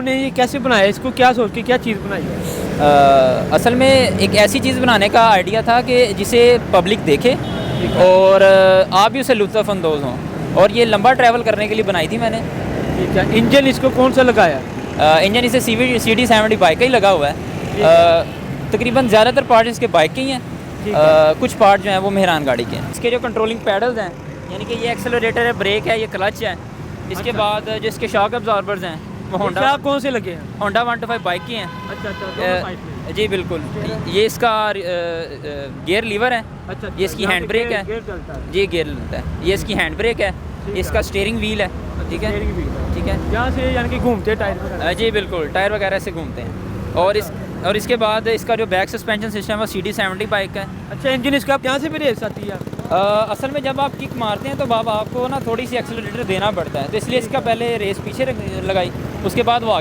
आपने ये कैसे बनाया, इसको क्या सोच के क्या चीज़ बनाई है? असल में एक ऐसी चीज़ बनाने का आइडिया था कि जिसे पब्लिक देखे और आप भी उसे लुत्फ़अंदोज़ हों, और ये लंबा ट्रैवल करने के लिए बनाई थी मैंने। ठीक है, इंजन इसको कौन सा लगाया? इंजन इसे CD70 बाइक का ही लगा हुआ है। तकरीबन ज़्यादातर पार्ट इसके बाइक के ही हैं। कुछ पार्ट जो हैं वो मेहरान गाड़ी के हैं। इसके जो कंट्रोलिंग पैडल्स हैं, यानी कि ये एक्सेलरेटर है, ब्रेक है, ये क्लच है। इसके बाद जो इसके शॉक अब्जॉर्बर्स हैं वो होंडा कौन से लगे हैं? होंडा 125 बाइक की हैं। अच्छा अच्छा, दोनों साइड में। जी बिल्कुल। ये इसका गियर लीवर है। अच्छा, ये इसकी यहाँ हैंड पे ब्रेक है। गियर चलता है। जी गियर लेता है। ये इसकी हैंड ब्रेक है। ठीक ये इसका है। स्टीयरिंग व्हील है। ठीक है, स्टीयरिंग व्हील है। ठीक है। यहाँ से यानी कि घूमते टायर वगैरह। जी बिल्कुल, टायर वगैरह से घूमते हैं। और इसके बाद इसका जो बैक सस्पेंशन सिस्टम है वो CD70 बाइक का है। अच्छा, इंजन इसका यहाँ से भी रेस आती है? असल में जब आप किक मारते हैं तो बाबा आपको ना थोड़ी सी एक्सेलरेटर देना पड़ता है, तो इसलिए इसका पहले रेस पीछे लगाई, उसके बाद वो आगे